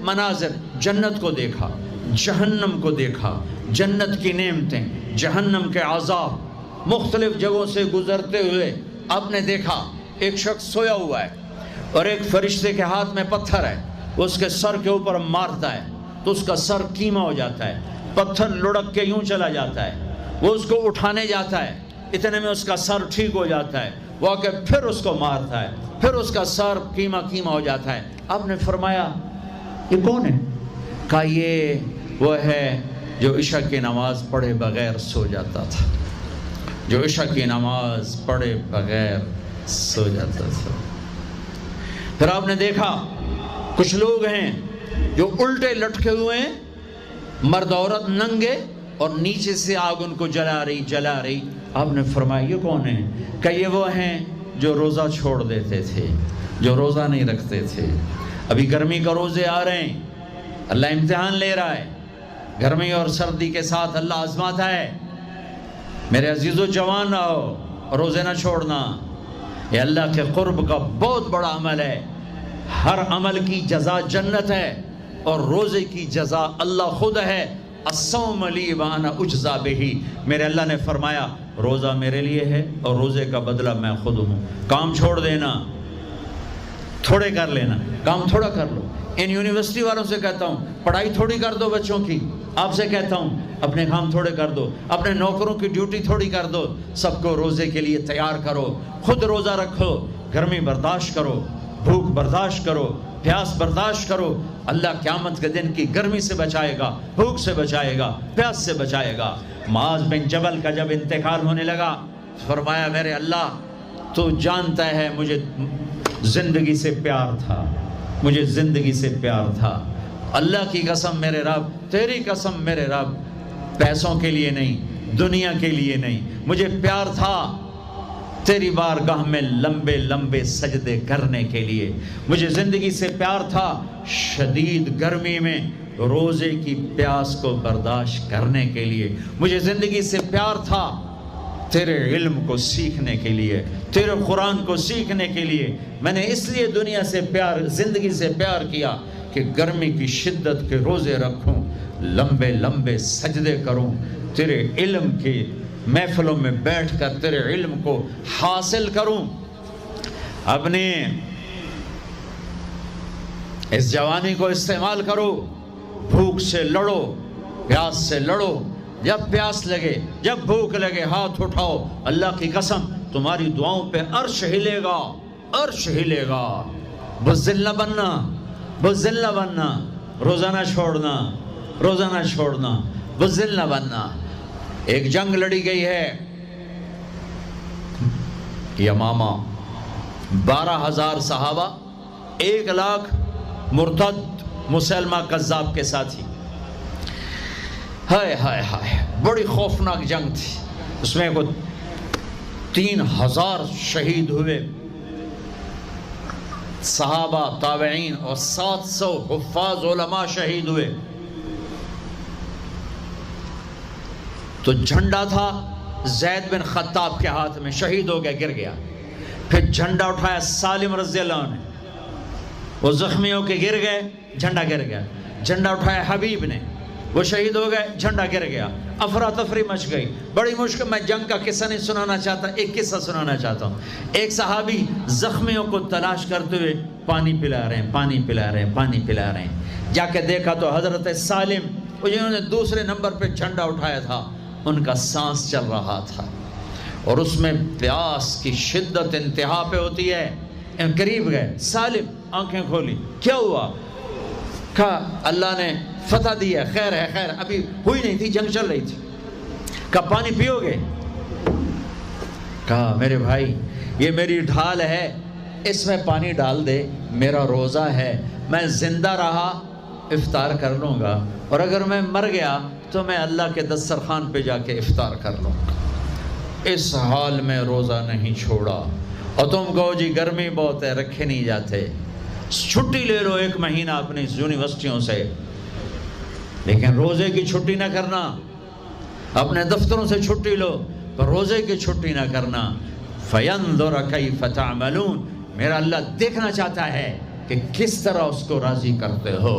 مناظر، جنت کو دیکھا، جہنم کو دیکھا، جنت کی نعمتیں، جہنم کے عذاب، مختلف جگہوں سے گزرتے ہوئے آپ نے دیکھا ایک شخص سویا ہوا ہے اور ایک فرشتے کے ہاتھ میں پتھر ہے، وہ اس کے سر کے اوپر مارتا ہے تو اس کا سر کیما ہو جاتا ہے، پتھر لڑک کے یوں چلا جاتا ہے، وہ اس کو اٹھانے جاتا ہے، اتنے میں اس کا سر ٹھیک ہو جاتا ہے، وہ آ کے پھر اس کو مارتا ہے، پھر اس کا سر کیما ہو جاتا ہے۔ آپ نے فرمایا یہ کون ہے؟ کہا یہ وہ ہے جو عشاء کی نماز پڑھے بغیر سو جاتا تھا، جو عشاء کی نماز پڑھے بغیر سو جاتا تھا۔ پھر آپ نے دیکھا کچھ لوگ ہیں جو الٹے لٹکے ہوئے ہیں، مرد عورت ننگے، اور نیچے سے آگ ان کو جلا رہی۔ آپ نے فرمایا یہ کون ہیں؟ کہ یہ وہ ہیں جو روزہ چھوڑ دیتے تھے، جو روزہ نہیں رکھتے تھے۔ ابھی گرمی کا روزے آ رہے ہیں، اللہ امتحان لے رہا ہے، گرمی اور سردی کے ساتھ اللہ آزماتا ہے۔ میرے عزیزو جوان رہو، روزے نہ چھوڑنا، یہ اللہ کے قرب کا بہت بڑا عمل ہے۔ ہر عمل کی جزا جنت ہے اور روزے کی جزا اللہ خود ہے۔ الصوم لی وانا اجزا بہ، میرے اللہ نے فرمایا روزہ میرے لیے ہے اور روزے کا بدلہ میں خود ہوں۔ کام چھوڑ دینا، تھوڑے کر لینا، کام تھوڑا کر لو۔ ان یونیورسٹی والوں سے کہتا ہوں پڑھائی تھوڑی کر دو بچوں کی، آپ سے کہتا ہوں اپنے کام تھوڑے کر دو، اپنے نوکروں کی ڈیوٹی تھوڑی کر دو، سب کو روزے کے لیے تیار کرو، خود روزہ رکھو، گرمی برداشت کرو، بھوک برداشت کرو، پیاس برداشت کرو۔ اللہ قیامت کے دن کی گرمی سے بچائے گا، بھوک سے بچائے گا، پیاس سے بچائے گا۔ معاذ بن جبل کا جب انتقال ہونے لگا، فرمایا میرے اللہ تو جانتا ہے مجھے زندگی سے پیار تھا، مجھے زندگی سے پیار تھا، اللہ کی قسم میرے رب، تیری قسم میرے رب، پیسوں کے لیے نہیں، دنیا کے لیے نہیں، مجھے پیار تھا تیری بارگاہ میں لمبے لمبے سجدے کرنے کے لیے، مجھے زندگی سے پیار تھا شدید گرمی میں روزے کی پیاس کو برداشت کرنے کے لیے، مجھے زندگی سے پیار تھا تیرے علم کو سیکھنے کے لیے، تیرے قرآن کو سیکھنے کے لیے۔ میں نے اس لیے دنیا سے پیار، زندگی سے پیار کیا کہ گرمی کی شدت کے روزے رکھوں، لمبے لمبے سجدے کروں، تیرے علم کی محفلوں میں بیٹھ کر تیرے علم کو حاصل کروں۔ اپنے اس جوانی کو استعمال کرو، بھوک سے لڑو، پیاس سے لڑو، جب پیاس لگے، جب بھوک لگے ہاتھ اٹھاؤ، اللہ کی قسم تمہاری دعاؤں پہ عرش ہلے گا، عرش ہلے گا۔ بزدل نہ بننا، بزدل نہ بننا، روزہ نہ چھوڑنا، روزہ نہ چھوڑنا، بزدل نہ بننا۔ ایک جنگ لڑی گئی ہے یمامہ، 12,000 صحابہ، 1,00,000 مرتد مسلمہ کذاب کے ساتھی۔ ہائے ہائے ہائے، بڑی خوفناک جنگ تھی، اس میں کو 3,000 شہید ہوئے، صحابہ، تابعین اور 700 حفاظ علماء شہید ہوئے۔ تو جھنڈا تھا زید بن خطاب کے ہاتھ میں، شہید ہو گیا، گر گیا۔ پھر جھنڈا اٹھایا سالم رضی اللہ عنہ نے، وہ زخمی ہو کے گر گئے، جھنڈا گر گیا۔ جھنڈا اٹھایا حبیب نے، وہ شہید ہو گئے، جھنڈا گر گیا۔ افراتفری مچ گئی، بڑی مشکل۔ میں جنگ کا قصہ نہیں سنانا چاہتا، ایک قصہ سنانا چاہتا ہوں۔ ایک صحابی زخمیوں کو تلاش کرتے ہوئے پانی پلا رہے ہیں، پانی پلا رہے ہیں، پانی پلا رہے ہیں۔ جا کے دیکھا تو حضرت سالم، جنہوں نے دوسرے نمبر پہ جھنڈا اٹھایا تھا، ان کا سانس چل رہا تھا اور اس میں پیاس کی شدت انتہا پہ ہوتی ہے۔ قریب گئے، سالم آنکھیں کھولی، کیا ہوا؟ کہا اللہ نے فتح دی ہے، خیر ہے، خیر، ابھی ہوئی نہیں تھی، جنگ چل رہی تھی۔ کہا پانی پیو گے؟ کہا میرے بھائی یہ میری ڈھال ہے، اس میں پانی ڈال دے، میرا روزہ ہے، میں زندہ رہا افطار کر لوں گا، اور اگر میں مر گیا تو میں اللہ کے دسترخوان پہ جا کے افطار کر لوں گا۔ اس حال میں روزہ نہیں چھوڑا۔ اور تم کہو جی گرمی بہت ہے، رکھے نہیں جاتے، چھٹی لے لو 1 مہینہ اپنی یونیورسٹیوں سے، لیکن روزے کی چھٹی نہ کرنا۔ اپنے دفتروں سے چھٹی لو، پر روزے کی چھٹی نہ کرنا۔ فَيَنْظُرَ كَيْفَ تَعْمَلُونَ، میرا اللہ دیکھنا چاہتا ہے کہ کس طرح اس کو راضی کرتے ہو۔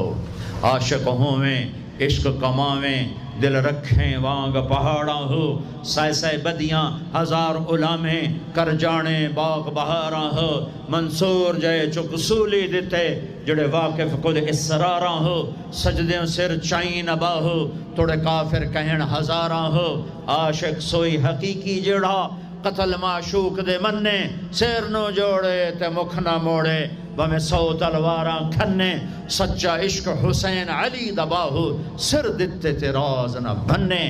عاشق ہوں میں عشق کماویں، دل رکھیں وانگ پہاڑاں ہو، سائے سائے بدیاں ہزار علامیں، کر جانے باغ بہاراں ہو، منصور جائے چک سولی دیتے، جڑے واقف خود اسراراں ہو، سجدیں سر چائیں نبا ہو، توڑے کافر کہن ہزاراں ہو۔ عاشق سوئی حقیقی جڑا، قتل معشوق دے مننے، سیر نو جوڑے تے مکھ نہ موڑے، بمیں 100 تلواراں کھنے، سچا عشق حسین علی دباہو، سر دیتے تے راز نہ بننے۔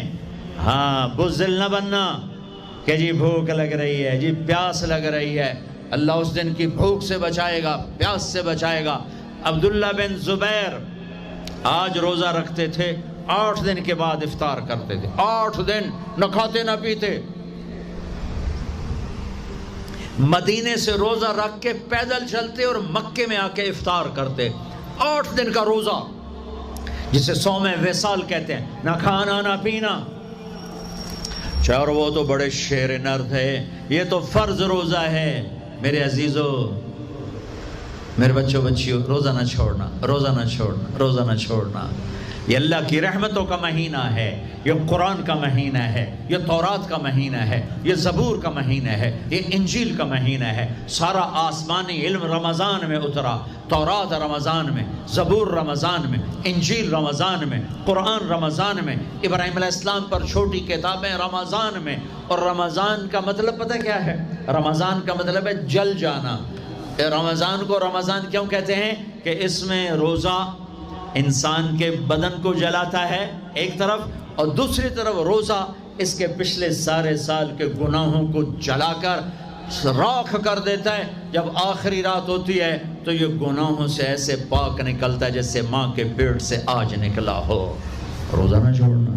ہاں بزدل نہ بننا کہ جی بھوک لگ رہی ہے، جی پیاس لگ رہی ہے، اللہ اس دن کی بھوک سے بچائے گا، پیاس سے بچائے گا۔ عبداللہ بن زبیر آج روزہ رکھتے تھے، 8 دن کے بعد افطار کرتے تھے، 8 دن نہ کھاتے نہ پیتے، مدینے سے روزہ رکھ کے پیدل چلتے اور مکے میں آ کے افطار کرتے، 8 دن کا روزہ جسے صوم وصال کہتے ہیں، نہ کھانا نہ پینا۔ اور وہ تو بڑے شیر نر تھے، یہ تو فرض روزہ ہے۔ میرے عزیزو، میرے بچوں بچیوں، روزہ نہ چھوڑنا، روزہ نہ چھوڑنا، روزہ نہ چھوڑنا۔ یہ اللہ کی رحمتوں کا مہینہ ہے، یہ قرآن کا مہینہ ہے، یہ تورات کا مہینہ ہے، یہ زبور کا مہینہ ہے، یہ انجیل کا مہینہ ہے۔ سارا آسمانی علم رمضان میں اترا، تورات رمضان میں، زبور رمضان میں، انجیل رمضان میں، قرآن رمضان میں، ابراہیم علیہ السلام پر چھوٹی کتابیں رمضان میں۔ اور رمضان کا مطلب پتہ کیا ہے؟ رمضان کا مطلب ہے جل جانا۔ رمضان کو رمضان کیوں کہتے ہیں؟ کہ اس میں روزہ انسان کے بدن کو جلاتا ہے ایک طرف، اور دوسری طرف روزہ اس کے پچھلے سارے سال کے گناہوں کو جلا کر راکھ کر دیتا ہے۔ جب آخری رات ہوتی ہے تو یہ گناہوں سے ایسے پاک نکلتا ہے جیسے ماں کے پیٹ سے آج نکلا ہو۔ روزہ نہ چھوڑنا،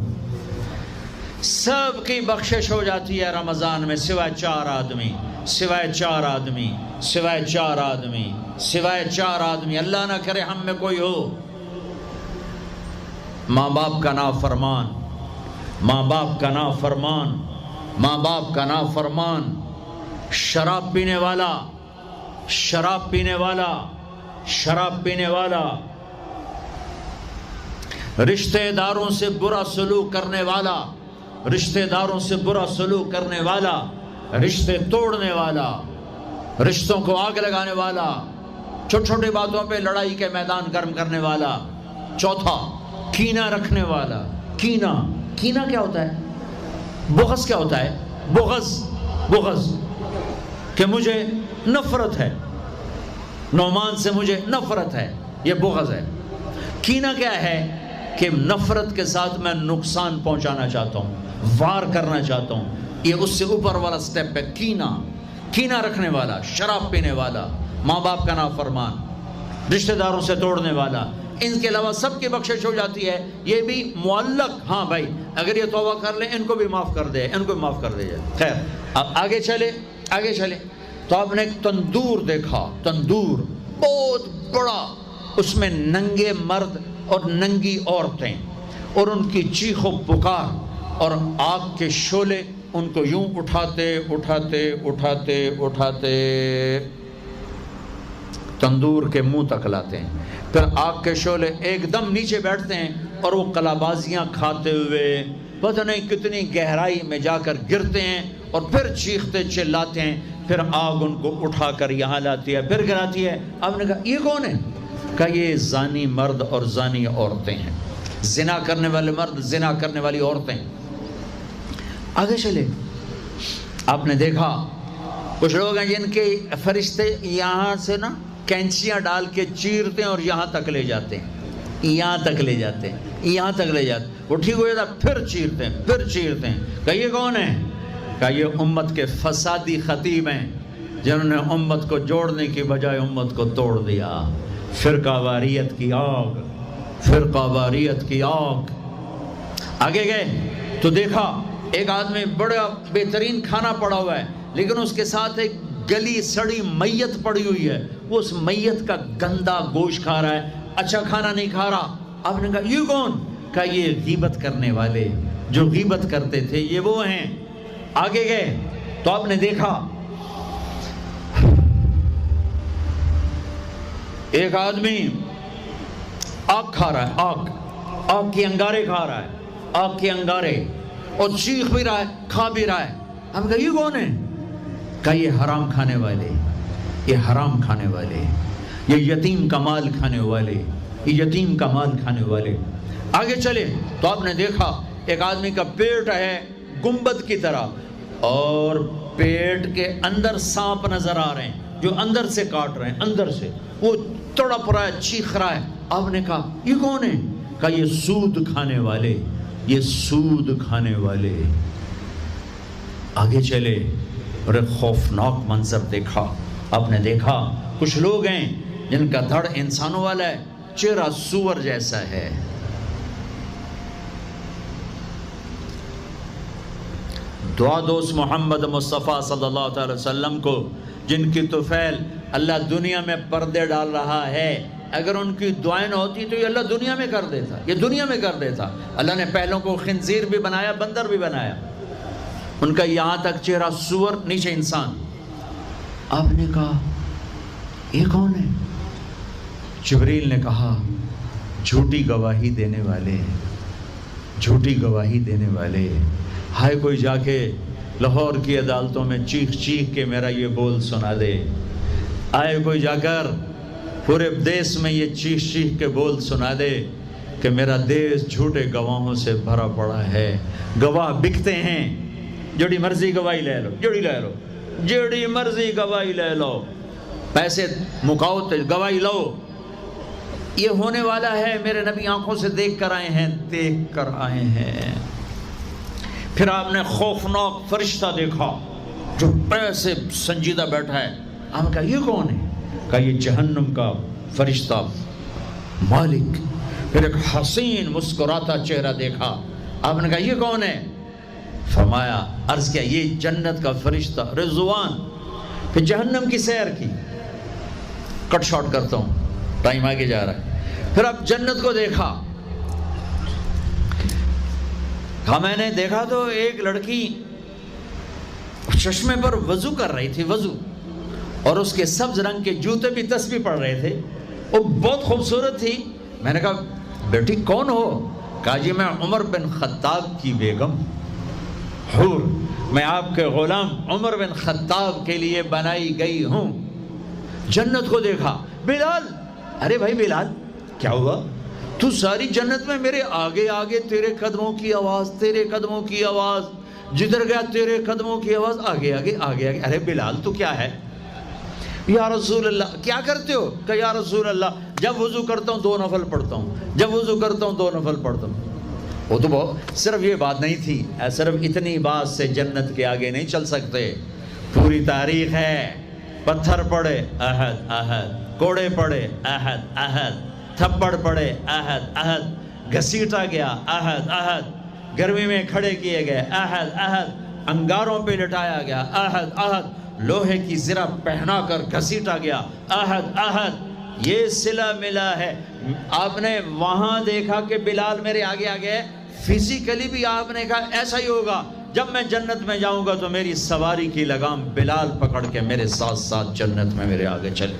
سب کی بخشش ہو جاتی ہے رمضان میں، سوائے 4 آدمی، سوائے 4 آدمی، سوائے 4 آدمی، سوائے 4 آدمی۔ اللہ نہ کرے ہم میں کوئی ہو۔ ماں باپ کا نافرمان، ماں باپ کا نافرمان، ماں باپ کا نافرمان، شراب پینے والا، شراب پینے والا، شراب پینے والا، رشتہ داروں سے برا سلوک کرنے والا، رشتہ داروں سے برا سلوک کرنے والا، رشتے توڑنے والا، رشتوں کو آگ لگانے والا، چھوٹی چھوٹی باتوں پہ لڑائی کے میدان گرم کرنے والا۔ چوتھا، کینہ رکھنے والا۔ کینہ، کینہ کیا ہوتا ہے؟ بغض کیا ہوتا ہے؟ بغض، بغض کہ مجھے نفرت ہے، نعمان سے مجھے نفرت ہے، یہ بغض ہے۔ کینہ کیا ہے؟ کہ نفرت کے ساتھ میں نقصان پہنچانا چاہتا ہوں، وار کرنا چاہتا ہوں، یہ اس سے اوپر والا سٹیپ ہے کینہ۔ کینہ رکھنے والا، شراب پینے والا، ماں باپ کا نافرمان، رشتہ داروں سے توڑنے والا۔ ان کے علاوہ سب کی بخشش ہو جاتی ہے، یہ بھی معلق۔ ہاں بھائی اگر یہ توبہ کر لیں ان کو بھی معاف کر دے، ان کو بھی معاف کر دے جائے۔ خیر اب آگے چلے، آگے چلے تو آپ نے ایک تندور دیکھا، تندور بہت بڑا، اس میں ننگے مرد اور ننگی عورتیں، اور ان کی چیخ و پکار، اور آگ کے شعلے ان کو یوں اٹھاتے اٹھاتے اٹھاتے اٹھاتے تندور کے منہ تک لاتے ہیں۔ پھر آگ کے شعلے ایک دم نیچے بیٹھتے ہیں اور وہ قلابازیاں کھاتے ہوئے پتہ نہیں کتنی گہرائی میں جا کر گرتے ہیں، اور پھر چیختے چلاتے ہیں۔ پھر آگ ان کو اٹھا کر یہاں لاتی ہے، پھر گراتی ہے۔ آپ نے کہا یہ کون ہے؟ کہا یہ زانی مرد اور زانی عورتیں ہیں، زنا کرنے والے مرد، زنا کرنے والی عورتیں۔ آگے چلے، آپ نے دیکھا کچھ لوگ ہیں جن کے فرشتے یہاں سے نا کینچیاں ڈال کے چیرتے ہیں اور یہاں تک لے جاتے ہیں، یہاں تک لے جاتے ہیں، یہاں تک لے جاتے ہیں۔ وہ ٹھیک ہو جاتا پھر چیرتے ہیں، پھر چیرتے ہیں۔ کہا یہ کون ہے؟ کہا یہ امت کے فسادی خطیب ہیں جنہوں نے امت کو جوڑنے کی بجائے امت کو توڑ دیا۔ فرقہ واریت کی آگ، فرقہ واریت کی آگ۔ آگے گئے تو دیکھا ایک آدمی بڑا بہترین کھانا پڑا ہوا ہے، لیکن اس کے ساتھ ایک گلی سڑی میت پڑی ہوئی ہے، وہ اس میت کا گندا گوشت کھا رہا ہے، اچھا کھانا نہیں کھا رہا۔ آپ نے کہا یہ کون؟ کہا یہ غیبت کرنے والے، جو غیبت کرتے تھے یہ وہ ہیں۔ آگے گئے تو آپ نے دیکھا ایک آدمی آگ کھا رہا ہے، آگ کے انگارے کھا رہا ہے، آگ کے انگارے، اور چیخ بھی رہا ہے، کھا بھی رہا ہے. ہم کہا یہ کون ہے؟ کہا یہ حرام کھانے والے، یہ حرام کھانے والے، یہ یتیم کا مال کھانے والے، یہ یتیم کا مال کھانے والے. آگے چلے تو آپ نے دیکھا ایک آدمی کا پیٹ ہے گنبد کی طرح، اور پیٹ کے اندر سانپ نظر آ رہے ہیں جو اندر سے کاٹ رہے ہیں، اندر سے وہ تڑپ رہا ہے، چیخ رہا ہے. آپ نے کہا یہ کون ہے؟ کہا یہ سود کھانے والے، یہ سود کھانے والے. آگے چلے اور ایک خوفناک منظر دیکھا. آپ نے دیکھا کچھ لوگ ہیں جن کا دھڑ انسانوں والا ہے، چہرہ سور جیسا ہے. دعا دوست محمد مصطفیٰ صلی اللہ تعالی وسلم کو، جن کی طفیل اللہ دنیا میں پردے ڈال رہا ہے، اگر ان کی دعائیں نہ ہوتی تو یہ اللہ دنیا میں کر دیتا، یہ دنیا میں کر دیتا. اللہ نے پہلوں کو خنزیر بھی بنایا، بندر بھی بنایا، ان کا یہاں تک چہرہ سور، نیچے انسان. آپ نے کہا یہ کون ہے؟ جبریل نے کہا جھوٹی گواہی دینے والے، جھوٹی گواہی دینے والے. ہائے کوئی جا کے لاہور کی عدالتوں میں چیخ چیخ کے میرا یہ بول سنا دے. آئے کوئی جا کر پورے دیس میں یہ چیخ چیخ کے بول سنا دے کہ میرا دیس جھوٹے گواہوں سے بھرا پڑا ہے. گواہ بکتے ہیں، جڑی مرضی گواہی لے لو، جڑی مرضی گواہی لے لو، پیسے مکاؤ تو گواہی لو. یہ ہونے والا ہے، میرے نبی آنکھوں سے دیکھ کر آئے ہیں، دیکھ کر آئے ہیں. پھر آپ نے خوفناک فرشتہ دیکھا جو ایسے سنجیدہ بیٹھا ہے. آپ نے کہا یہ کون ہے؟ کہا یہ جہنم کا فرشتہ مالک. پھر ایک حسین مسکراتا چہرہ دیکھا. آپ نے کہا یہ کون ہے؟ فرمایا، عرض کیا یہ جنت کا فرشتہ رضوان. پھر جہنم کی سیر کی. کٹ شارٹ کرتا ہوں، ٹائم آگے جا رہا ہے. پھر اب جنت کو دیکھا. کہا میں نے دیکھا تو ایک لڑکی چشمے پر وضو کر رہی تھی، وضو، اور اس کے سبز رنگ کے جوتے بھی تسبیح پڑھ رہے تھے. وہ بہت خوبصورت تھی. میں نے کہا بیٹی کون ہو؟ کہا جی میں عمر بن خطاب کی بیگم حور، میں آپ کے غلام عمر بن خطاب کے لیے بنائی گئی ہوں. جنت کو دیکھا. بلال، ارے بھائی بلال کیا ہوا؟ تو ساری جنت میں میرے آگے آگے، تیرے قدموں کی آواز، تیرے قدموں کی آواز، جدھر گیا تیرے قدموں کی آواز، آگے آگے آگے آگے. ارے بلال تو کیا ہے؟ یا رسول اللہ کیا کرتے ہو؟ کہ یا رسول اللہ جب وضو کرتا ہوں 2 نفل پڑھتا ہوں، جب وضو کرتا ہوں 2 نفل پڑھتا ہوں. وہ تو بہت، صرف یہ بات نہیں تھی، صرف اتنی بات سے جنت کے آگے نہیں چل سکتے. پوری تاریخ ہے. پتھر پڑے احد احد، کوڑے پڑے احد احد، تھپڑ پڑے احد احد، گھسیٹا گیا احد احد، گرمی میں کھڑے کیے گئے احد احد، انگاروں پہ لٹایا گیا احد احد، لوہے کی زرہ پہنا کر گھسیٹا گیا احد احد. یہ صلہ ملا ہے. آپ نے وہاں دیکھا کہ بلال میرے آگے آگے ہے. فزیکلی بھی آپ نے کہا ایسا ہی ہوگا. جب میں جنت میں جاؤں گا تو میری سواری کی لگام بلال پکڑ کے میرے ساتھ ساتھ جنت میں میرے آگے چلے.